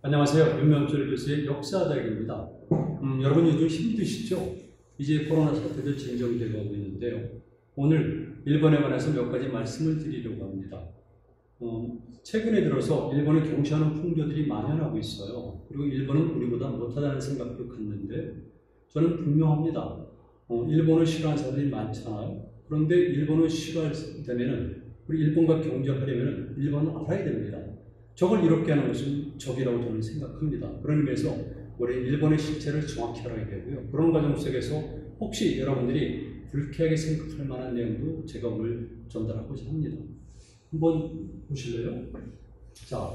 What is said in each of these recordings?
안녕하세요. 윤명철 교수의 역사다육입니다. 여러분 요즘 힘드시죠? 이제 코로나 사태도 진정되고 있는데요. 오늘 일본에 관해서 몇 가지 말씀을 드리려고 합니다. 최근에 들어서 일본을 경시하는 풍조들이 만연하고 있어요. 그리고 일본은 우리보다 못하다는 생각도 갖는데 저는 분명합니다. 일본을 싫어하는 사람들이 많잖아요. 그런데 일본을 싫어하려면 우리 일본과 경쟁하려면 일본은 알아야 됩니다. 적을 이롭게 하는 것은 적이라고 저는 생각합니다. 그런 의미에서 우리 일본의 실체를 정확히 알아야 되고요. 그런 과정 속에서 혹시 여러분들이 불쾌하게 생각할 만한 내용도 제가 오늘 전달하고자 합니다. 한번 보실래요? 자,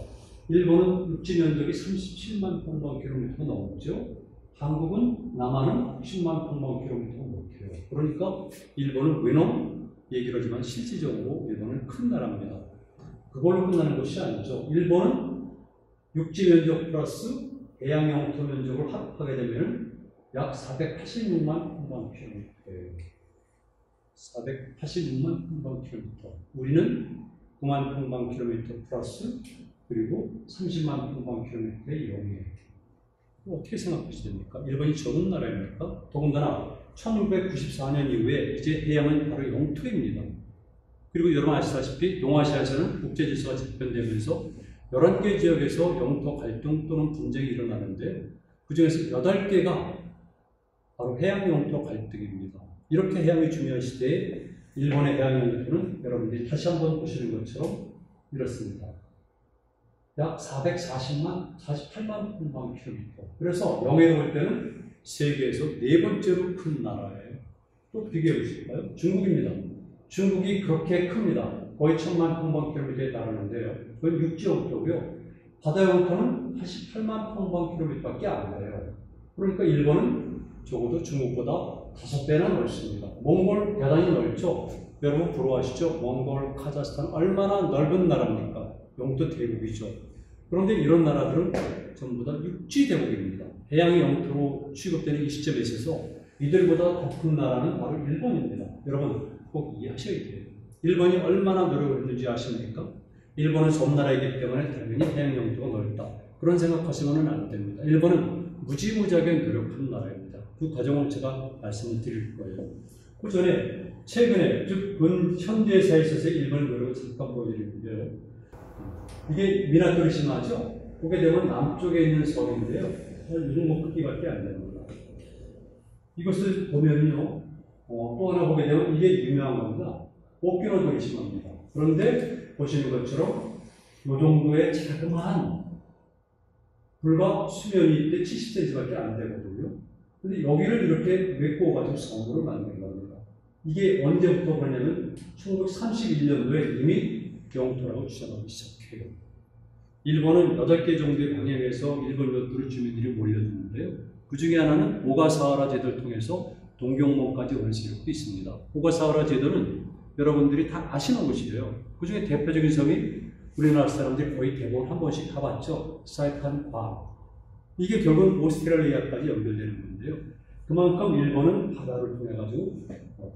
일본은 육지 면적이 37만 평방킬로미터가 넘죠. 한국은 남한은 60만 평방킬로미터가 넘고요. 그러니까 일본은 외놈 얘기를 하지만 실질적으로 일본은 큰 나라입니다. 그걸로 끝나는 것이 아니죠. 일본은 육지 면적 플러스 해양 영토 면적을 합하게 되면 약 486만 평방킬로미터예요. 486만 평방킬로미터. 우리는 9만 평방킬로미터 플러스 그리고 30만 평방킬로미터의 영해예요. 어떻게 생각하시됩니까? 일본이 적은 나라입니까? 더군다나 1994년 이후에 이제 해양은 바로 영토입니다. 그리고 여러분 아시다시피 동아시아에서는 국제질서가 재편되면서 11개 지역에서 영토 갈등 또는 분쟁이 일어나는데 그 중에서 8개가 바로 해양 영토 갈등입니다. 이렇게 해양이 중요한 시대에 일본의 해양 영토는 여러분들이 다시 한번 보시는 것처럼 이렇습니다. 약 48만 평방킬로미터. 그래서 영해로 볼 때는 세계에서 4번째로 큰 나라예요. 또 비교해 보실까요? 중국입니다. 중국이 그렇게 큽니다. 거의 1000만 평방킬로미터에 달하는데요. 그건 육지 영토고요. 바다 영토는 88만 평방킬로미터밖에 안 돼요. 그러니까 일본은 적어도 중국보다 5배나 넓습니다. 몽골 대단히 넓죠? 여러분 부러워하시죠? 몽골, 카자흐스탄 얼마나 넓은 나라입니까? 영토 대국이죠. 그런데 이런 나라들은 전부 다 육지 대국입니다. 해양이 영토로 취급되는 이 시점에 있어서 이들보다 더 큰 나라는 바로 일본입니다. 여러분 꼭 이해하셔야 돼요. 일본이 얼마나 노력을 했는지 아십니까? 일본은 섬나라이기 때문에 당연히 해양 영토가 넓다. 그런 생각하시면 안 됩니다. 일본은 무지무지하게 노력한 나라입니다. 그 과정을 제가 말씀을 드릴 거예요. 그 전에 최근에 즉 근현대사에 있어서 일본의 노력을 잠깐 보여드리는데요. 이게 미나토리시마죠? 보게 되면 남쪽에 있는 섬인데요. 이 정도 크기밖에 안 됩니다. 이것을 보면요. 또 하나 보게 되면 이게 유명한 겁니다. 오키노 도리시마입니다. 그런데 보시는 것처럼 이 정도의 자그마한 불과 수면이 이때 70cm밖에 안 되거든요. 근데 여기를 이렇게 메꿔가지고 섬으로 만든 겁니다. 이게 언제부터 그러냐면 1931년도에 이미 영토라고 주장하기 시작해요. 일본은 8개 정도의 방향에서 일본 요트로 주민들이 몰려드는데요. 그 중에 하나는 오가사와라 제도를 통해서 동경몽까지 오는 세력도 있습니다. 오가사와라 제도는 여러분들이 다 아시는 곳이에요. 그 중에 대표적인 섬이 우리나라 사람들이 거의 대부분 한 번씩 가봤죠. 사이판, 괌. 이게 결국은 오스트레일리아까지 연결되는 건데요. 그만큼 일본은 바다를 통해가지고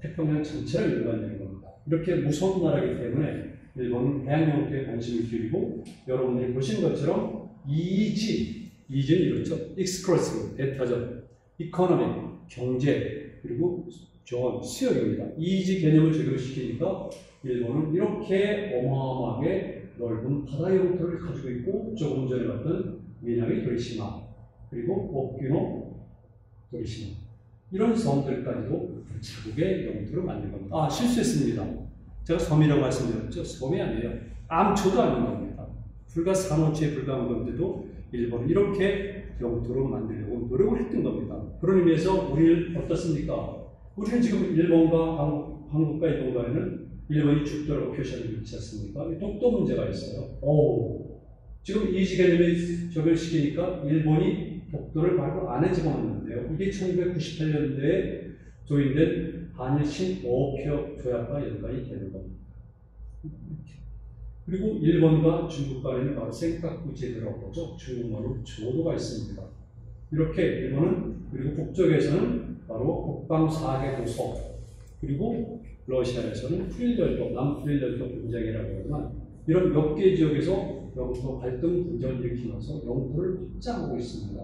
태평양 전체를 연관되는 겁니다. 이렇게 무서운 나라이기 때문에 일본은 해양 영토에 관심을 기울이고 여러분들이 보신 것처럼 이지는 이렇죠. 익스크루시브, 배타적, 이코노미, 경제, 그리고 존, 수역입니다. 이지 개념을 적용시키니까 일본은 이렇게 어마어마하게 넓은 바다 영토를 가지고 있고 조금 전에 봤던 미나미 도리시마 그리고 오키노 도리시마 이런 섬들까지도 자국의 영토를 만든 겁니다. 실수했습니다. 제가 섬이라고 말씀드렸죠. 섬이 아니에요. 암초도 아닌 겁니다. 불과 산호초에 불과한 건데도 일본은 이렇게 영토로 만들려고 노력을 했던 겁니다. 그런 의미에서 우리는 어떻습니까? 우리는 지금 일본과 한국과 일본과에는 일본이 죽도록 표시하는 게 있지 않습니까? 독도 문제가 있어요. 지금 이지 개념에 적용시키니까 일본이 독도를 바로 안에 집어넣는데요. 이게 1998년도에 조인된 한일 신오피어 조약과 연관이 되는 겁니다. 그리고 일본과 중국 간에는 바로 생각구 제도라고 하죠. 중국말로 조도가 있습니다. 이렇게 일본은 그리고 북쪽에서는 바로 북방 4개 도서 그리고 러시아에서는 프릴열도, 남프릴열도 분쟁이라고 하지만 이런 몇 개 지역에서 영토 갈등 분쟁을 일으키면서 영토를 확장하고 있습니다.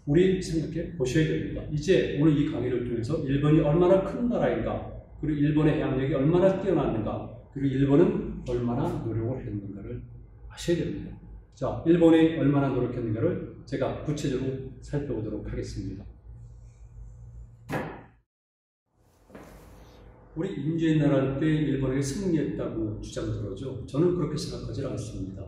우리 생각해 보셔야 됩니다. 이제 오늘 이 강의를 통해서 일본이 얼마나 큰 나라인가, 그리고 일본의 해양력이 얼마나 뛰어났는가, 그리고 일본은 얼마나 노력을 했는가를 아셔야 됩니다. 자, 일본이 얼마나 노력했는가를 제가 구체적으로 살펴보도록 하겠습니다. 우리 임진왜란 나라 때 일본에게 승리했다고 주장들어죠. 저는 그렇게 생각하지 않습니다.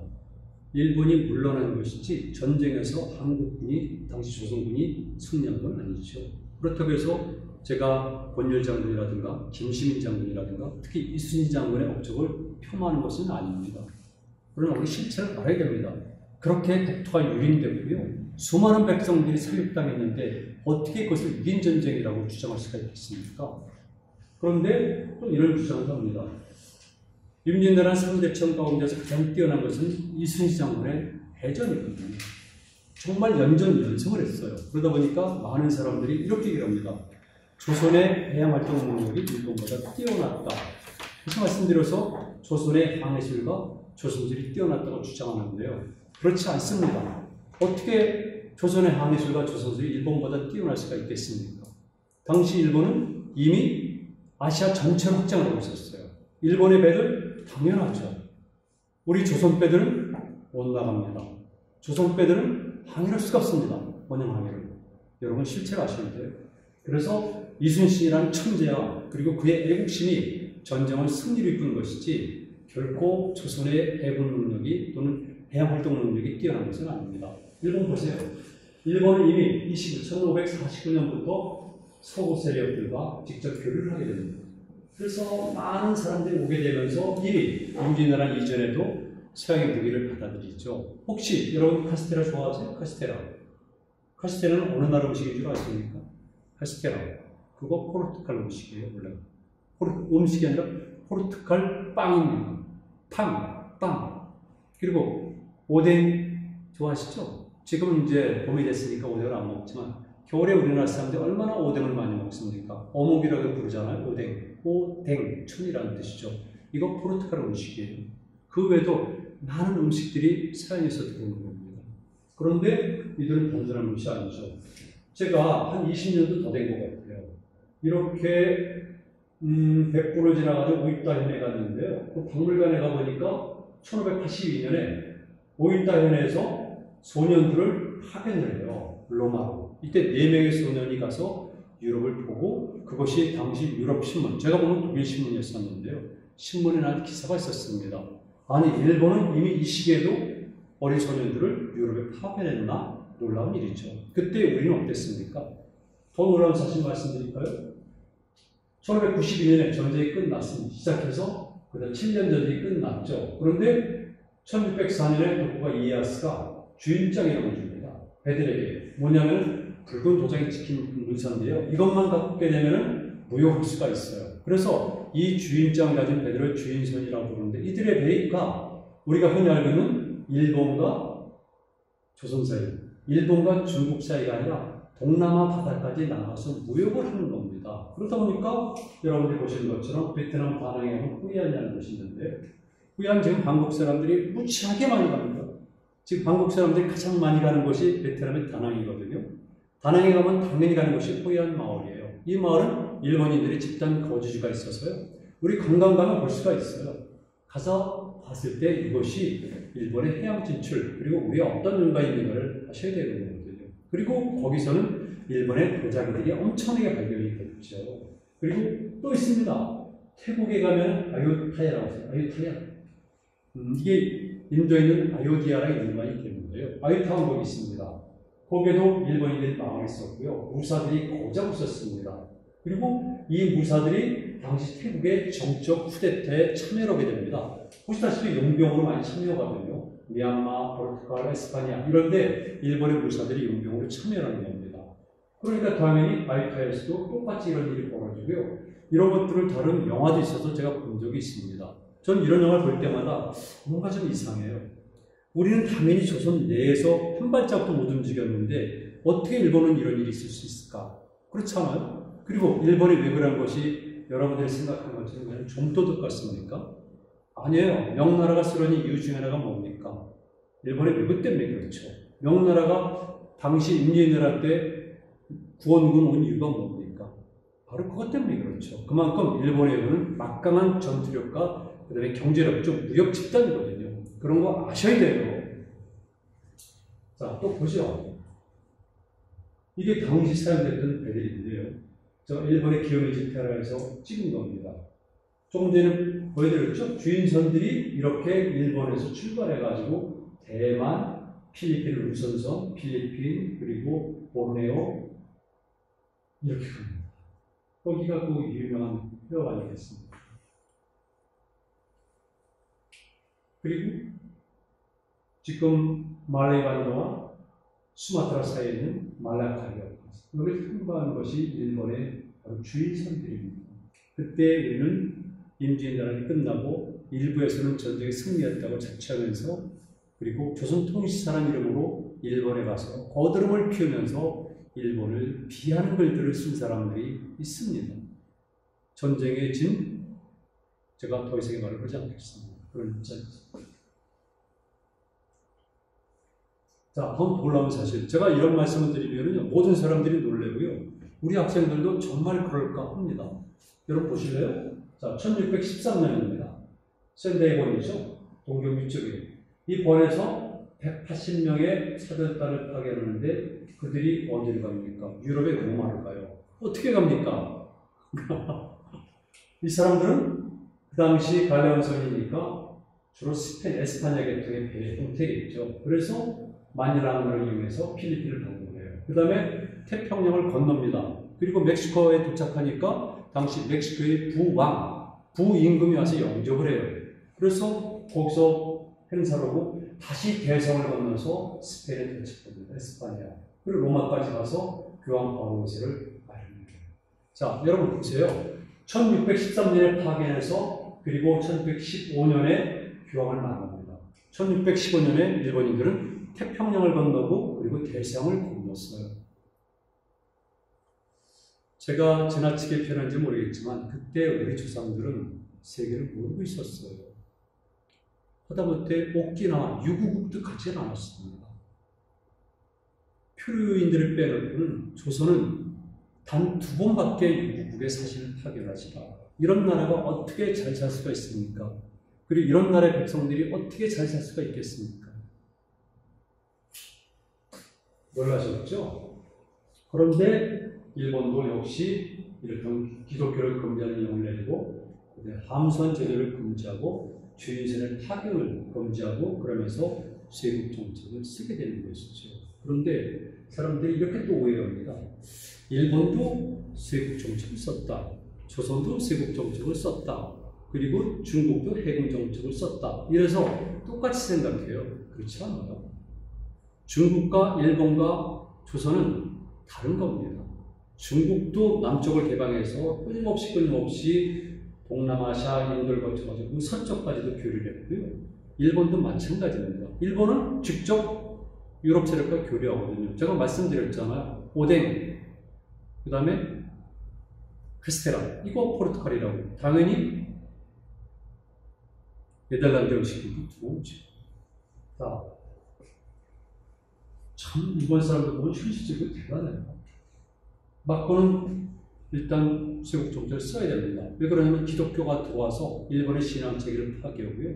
일본이 물러난 것이지 전쟁에서 한국군이, 당시 조선군이 승리한 건 아니죠. 그렇다고 해서 제가 권율 장군이라든가 김시민 장군이라든가 특히 이순신 장군의 업적을 폄하하는 것은 아닙니다. 그러나 우리 실체를 알아야 됩니다. 그렇게 국토가 유린됐고요. 수많은 백성들이 살육당했는데 어떻게 그것을 이긴 전쟁이라고 주장할 수가 있겠습니까? 그런데 또 이런 주장도 합니다. 임진왜란 상대청 가운데서 가장 뛰어난 것은 이순신 장군의 해전이거든요. 정말 연전연승을 했어요. 그러다 보니까 많은 사람들이 이렇게 얘기를 합니다. 조선의 해양활동 능력이 일본보다 뛰어났다. 그래서 말씀드려서 조선의 항해술과 조선술이 뛰어났다고 주장하는데요. 그렇지 않습니다. 어떻게 조선의 항해술과 조선술이 일본보다 뛰어날 수가 있겠습니까? 당시 일본은 이미 아시아 전체를 확장을 하고 있었어요. 일본의 배들 당연하죠. 우리 조선 배들은 못 나갑니다. 조선 배들은 항해할 수가 없습니다. 원형 항해를. 여러분 실체를 아셔야 돼요. 그래서 이순신이라는 천재와 그리고 그의 애국심이 전쟁을 승리로 이끄는 것이지 결코 조선의 해군 능력이 또는 해양활동 능력이 뛰어난 것은 아닙니다. 일본 보세요. 일본은 이미 1549년부터 서구 세력들과 직접 교류를 하게 됩니다. 그래서 많은 사람들이 오게 되면서 이미 임진왜란 이전에도 서양의 무기를 받아들이죠. 혹시 여러분 카스테라 좋아하세요? 카스테라. 카스테라는 어느 나라 음식인 줄 아십니까? 카스테라. 그거 포르투갈 음식이에요, 원래. 음식이 아니라 포르투갈 빵입니다. 빵. 그리고 오뎅 좋아하시죠? 지금 이제 봄이 됐으니까 오뎅을 안 먹지만 겨울에 우리나라 사람들이 얼마나 오뎅을 많이 먹습니까? 어묵이라고 부르잖아요, 오뎅, 춘이라는 뜻이죠. 이거 포르투갈 음식이에요. 그 외에도 많은 음식들이 서양에서 들어오는 겁니다. 그런데 이들은 단순한 것이 아니죠. 제가 한 20년도 더 된 것 같아요. 이렇게 백부를 지나가지고 오이타현에 갔는데요. 그 박물관에 가보니까 1582년에 오이타현에서 소년들을 파견을 해요. 로마로. 이때 4명의 소년이 가서 유럽을 보고 그것이 당시 유럽 신문, 제가 보면 독일 신문이었었는데요. 신문에 난 기사가 있었습니다. 아니, 일본은 이미 이 시기에도 어린 소년들을 유럽에 파견했나? 놀라운 일이죠. 그때 우리는 어땠습니까? 더 놀라운 사실 말씀드릴까요? 1592년에 전쟁이 끝났습니다. 시작해서 그다음 7년 전쟁이 끝났죠. 그런데 1604년에 덕후가 이에야스가 주인장이라고 줍니다. 배들에게. 뭐냐면 붉은 도장이 찍힌 문서인데요. 이것만 갖고 오게 되면 무효할 수가 있어요. 그래서 이 주인장 가진 배들을 주인선이라고 부르는데 이들의 배가 우리가 흔히 알고 있는 일본과 조선 사이, 일본과 중국 사이가 아니라 동남아 바다까지 나가서 무역을 하는 겁니다. 그러다 보니까 여러분들이 보시는 것처럼 베트남 다낭에 가면 후이안이라는 곳이 있는데 후이안 지금 한국 사람들이 무지하게 많이 갑니다. 지금 한국 사람들이 가장 많이 가는 곳이 베트남의 다낭이거든요. 다낭에 가면 당연히 가는 곳이 후이안 마을이에요. 이 마을은 일본인들이 집단 거주지가 있어서요. 우리 관광 가면 볼 수가 있어요. 가서 봤을 때 이것이 일본의 해양 진출 그리고 우리가 어떤 연관이 있는가를 아셔야 되는 거거든요. 그리고 거기서는 일본의 도자기들이 엄청나게 발견이 됐죠. 그리고 또 있습니다. 태국에 가면 아유타야라고 해요. 아유타야. 이게 인도에 있는 아요디아랑 연관이 되는데요. 아유타 왕국이 있습니다. 거기에도 일본인들이 망했었고요. 무사들이 고작 있었습니다. 그리고 이 무사들이 당시 태국의 정적 쿠데타에 참여를 하게 됩니다. 보시다시피 용병으로 많이 참여하거든요. 미얀마, 포르투갈, 에스파냐 이런데 일본의 무사들이 용병으로 참여하는 겁니다. 그러니까 당연히 아유타에서도 똑같이 이런 일이 벌어지고요. 이런 것들을 다룬 영화도 있어서 제가 본 적이 있습니다. 저는 이런 영화를 볼 때마다 뭔가 좀 이상해요. 우리는 당연히 조선 내에서 한 발짝도 못 움직였는데 어떻게 일본은 이런 일이 있을 수 있을까? 그렇지 않아요? 그리고 일본이 왜 그런 것이 여러분들이 생각한 것처럼 그냥 좀도둑 같습니까? 아니에요. 명나라가 쓰러진 이유 중에 하나가 뭡니까? 일본의 매국 때문에 그렇죠. 명나라가 당시 임진왜란 때 구원군 온 이유가 뭡니까? 바로 그것 때문에 그렇죠. 그만큼 일본에는 막강한 전투력과 그다음에 경제력, 좀 무역 집단이거든요. 그런 거 아셔야 돼요. 자, 또 보죠. 이게 당시 사용됐던 배들인데요. 저 일본의 기요미즈 테라에서 찍은 겁니다. 조금 전에 보여드렸죠? 주인선들이 이렇게 일본에서 출발해가지고 대만, 필리핀 우선선, 필리핀, 그리고 보르네오 이렇게 갑니다. 거기가 그 유명한 회화가 아니겠습니까? 그리고 지금 말레이 반도와 수마트라 사이에 있는 말라카리아, 여기를 통과하는 것이 일본의 주인선들입니다. 그때 우리는 임진왜란이 끝나고 일부에서는 전쟁에 승리했다고 자처하면서 그리고 조선통치사라는 이름으로 일본에 가서 거드름을 피우면서 일본을 비하는 글들을 쓴 사람들이 있습니다. 전쟁에 진 제가 더 이상의 말을 하지 않겠습니다. 그런 입장에서. 자, 더 놀라운 사실. 제가 이런 말씀을 드리면요, 모든 사람들이 놀래고요. 우리 학생들도 정말 그럴까 합니다. 여러분 보실래요? 자, 1613년입니다. 샌데이 권이죠. 동경 위쪽에. 이 권에서 180명의 사절단을 파견하는데 그들이 어디를 갑니까? 유럽의 로마를 가요. 어떻게 갑니까? 이 사람들은 그 당시 갈레온선이니까 주로 스페인, 에스파냐 계통의 배 형태겠죠. 그래서 마닐라항을 이용해서 필리핀을 방문해요. 그 다음에 태평양을 건넙니다. 그리고 멕시코에 도착하니까 당시 멕시코의 부임금이 와서 영접을 해요. 그래서 거기서 행사하고 다시 대성을 건너서 스페인에 도착합니다. 에스파냐. 그리고 로마까지 가서 교황 바오세를 마련해요. 자, 여러분 보세요. 1613년에 파견해서 그리고 1615년에 교황을 만납니다. 1615년에 일본인들은 태평양을 건너고 그리고 대서양을 건넜어요. 제가 지나치게 표현한지 모르겠지만 그때 우리 조상들은 세계를 모르고 있었어요. 하다못해 오키나와 유구국도 같지는 않았습니다. 표류인들을 빼놓고는 조선은 단 2번밖에 유구국에 사신을 파견하지라. 이런 나라가 어떻게 잘 살 수가 있습니까? 그리고 이런 나라의 백성들이 어떻게 잘 살 수가 있겠습니까? 놀라셨죠? 그런데 일본도 역시 이렇게 기독교를 금지하는령을 내리고 함선 제도를 금지하고 주인선의 타격을 금지하고 그러면서 쇄국 정책을 쓰게 되는 것이죠. 그런데 사람들이 이렇게 또 오해합니다. 일본도 쇄국 정책을 썼다. 조선도 쇄국 정책을 썼다. 그리고 중국도 해군 정책을 썼다. 이래서 똑같이 생각해요. 그렇지 않아요. 중국과 일본과 조선은 다른 겁니다. 중국도 남쪽을 개방해서 끊임없이 동남아시아, 인도를 거쳐가지고 서쪽까지도 교류를 했고요. 일본도 마찬가지입니다. 일본은 직접 유럽 세력과 교류하거든요. 제가 말씀드렸잖아요. 오뎅, 그 다음에 카스테라, 이거 포르투갈이라고. 당연히 네덜란드 음식도 들어오죠. 자, 참 일본 사람들 보면 현실적으로 대단해요. 막고는 일단 쇄국 정책을 써야 됩니다. 왜 그러냐면 기독교가 들어와서 일본의 신앙 체계를 파괴하고요.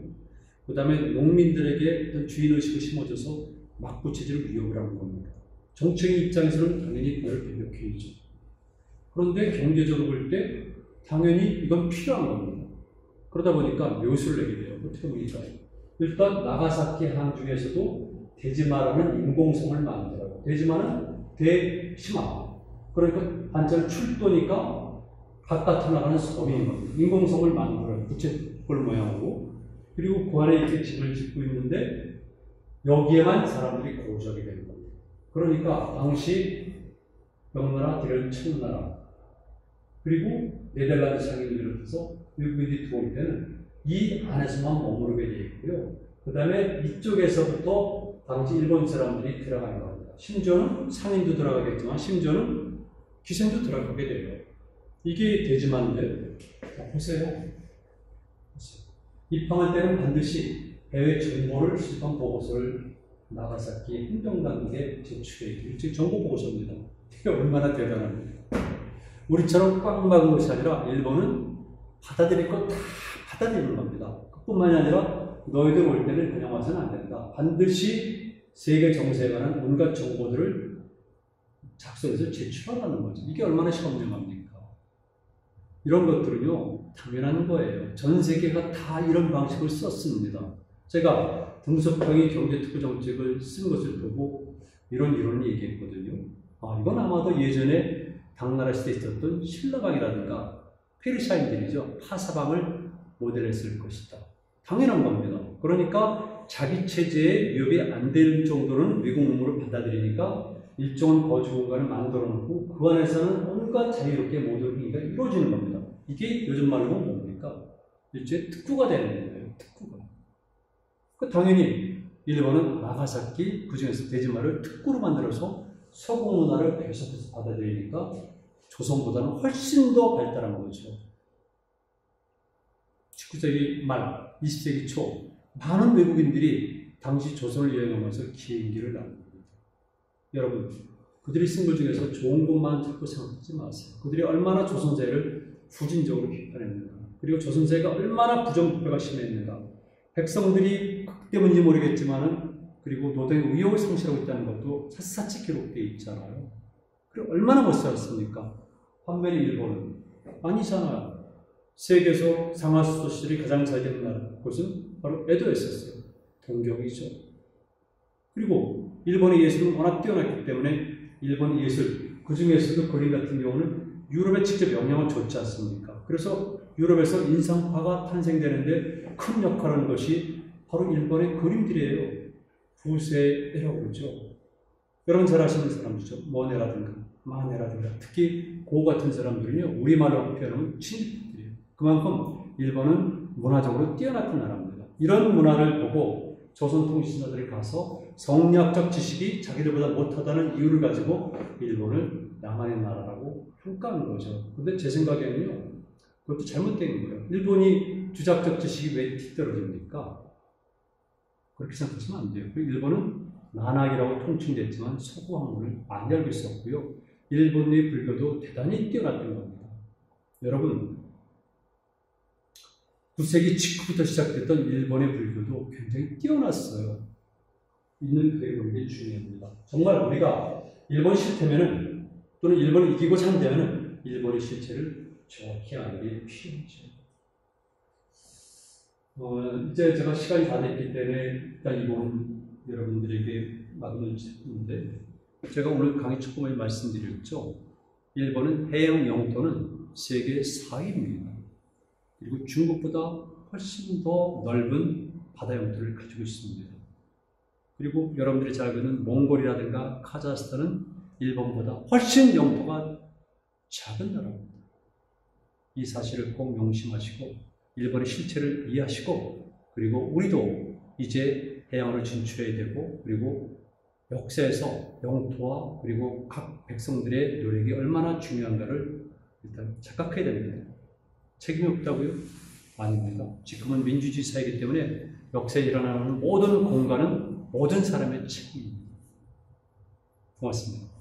그 다음에 농민들에게 어떤 주인의식을 심어줘서 막부 체제를 위협을 하는 겁니다. 정책의 입장에서는 당연히 그걸 배격해야죠. 그런데 경제적으로 볼 때 당연히 이건 필요한 겁니다. 그러다 보니까 묘수를 내게 돼요. 어떻게 보니까 일단 나가사키 한 중에서도 대지마라는 인공섬을 만들어요. 대지마는 대시마. 그러니까 반찬 출도니까 바깥으로 나가는 섬이 겁니다. 인공섬을 만들어요. 부채꼴 모양으로. 그리고 그 안에 이렇게 집을 짓고 있는데 여기에만 사람들이 거주하게 되는 겁니다. 그러니까 당시 명나라, 대련 청나라 그리고 네덜란드 상인을 비롯해서 외국인들이 들어올 때는 이 안에서만 머무르게 되어 있고요. 그 다음에 이쪽에서부터 당시 일본 사람들이 들어가는 겁니다. 심지어는 상인도 들어가겠지만 심지어는 기생도 들어가게 돼요. 이게 대지마인데 보세요. 입항할 때는 반드시 해외 정보를 수집한 보고서를 나가사키 행정당국에 제출해야 돼요. 즉 정보 보고서입니다. 이게 얼마나 대단합니까? 우리처럼 꽉 막은 것이 아니라 일본은 받아들일 거 다 받아들이는 겁니다. 그뿐만이 아니라 너희들 올 때는 그냥 와서는 안 된다. 반드시 세계 정세에 관한 온갖 정보들을 작성해서 제출하라는 거죠. 이게 얼마나 시험명합니까? 이런 것들은요, 당연한 거예요. 전 세계가 다 이런 방식을 썼습니다. 제가 등소평의 경제특구 정책을 쓴 것을 보고 이런 이론을 얘기했거든요. 이건 아마도 예전에 당나라 시대에 있었던 신라방이라든가 페르시아인들이죠. 파사방을 모델했을 것이다. 당연한 겁니다. 그러니까 자기 체제에 위협이 안 될 정도는 외국 문물을 받아들이니까 일정한 거주 공간을 만들어 놓고 그 안에서는 온갖 자유롭게 모든 행위가 이루어지는 겁니다. 이게 요즘 말로 뭡니까? 일종의 특구가 되는 거예요. 특구가. 당연히 일본은 나가사키 그중에서 대지마를 특구로 만들어서 서구 문화를 계속해서 받아들이니까 조선보다는 훨씬 더 발달한 거죠. 19세기 말, 20세기 초 많은 외국인들이 당시 조선을 여행하면서 비행기를 납니다. 여러분, 그들이 쓴 것 중에서 좋은 것만 자꾸 생각하지 마세요. 그들이 얼마나 조선세를 후진적으로 비판했는가, 그리고 조선세가 얼마나 부정부패가 심했는가, 백성들이 극 때문인지 모르겠지만은 그리고 노동의 위협을 상실하고 있다는 것도 샅샅이 기록되어 있잖아요. 그리고 얼마나 멋있었습니까? 반면에 일본은 아니잖아요. 세계에서 상하수도 시절이 가장 잘 되는 나라, 그것은 바로 에도였었어요. 동경이죠. 그리고 일본의 예술은 워낙 뛰어났기 때문에 일본 예술, 그 중에서도 그림 같은 경우는 유럽에 직접 영향을 줬지 않습니까? 그래서 유럽에서 인상파가 탄생되는데 큰 역할을 하는 것이 바로 일본의 그림들이에요. 부세라고 그러죠. 여러분 잘 아시는 사람들이죠. 모네라든가 마네라든가 특히 고 같은 사람들은요, 우리말로 표현하면 친일파들이에요. 그만큼 일본은 문화적으로 뛰어났던 나라입니다. 이런 문화를 보고 조선 통치자들이 가서 성리학적 지식이 자기들보다 못하다는 이유를 가지고 일본을 남한의 나라라고 평가한 거죠. 근데 제 생각에는요, 그것도 잘못된 거예요. 일본이 주작적 지식이 왜 뒤떨어집니까? 그렇게 생각하시면 안 돼요. 일본은 난학이라고 통칭됐지만 서구 학문을 많이 알고 있었고요. 일본의 불교도 대단히 뛰어났던 겁니다. 여러분, 9세기 직후부터 시작됐던 일본의 불교도 굉장히 뛰어났어요. 있는 그대로 보는 게 중요합니다. 정말 우리가 일본 실태면은, 또는 일본을 이기고 산다면은 일본의 실체를 정확히 아는 게 필요하죠. 이제 제가 시간이 다 됐기 때문에 일단 이 부분 여러분들에게 마무리를 짓는데, 제가 오늘 강의 초반에 말씀드렸죠. 일본은 해양 영토는 세계 4위입니다. 그리고 중국보다 훨씬 더 넓은 바다 영토를 가지고 있습니다. 그리고 여러분들이 잘 아는 몽골이라든가 카자흐스탄은 일본보다 훨씬 영토가 작은 나라입니다. 이 사실을 꼭 명심하시고 일본의 실체를 이해하시고, 그리고 우리도 이제 해양으로 진출해야 되고, 그리고 역사에서 영토와 그리고 각 백성들의 노력이 얼마나 중요한가를 일단 착각해야 됩니다. 책임이 없다고요? 아닙니다. 지금은 민주주의 사회이기 때문에 역사에 일어나는 모든 공간은 모든 사람의 책임입니다. 고맙습니다.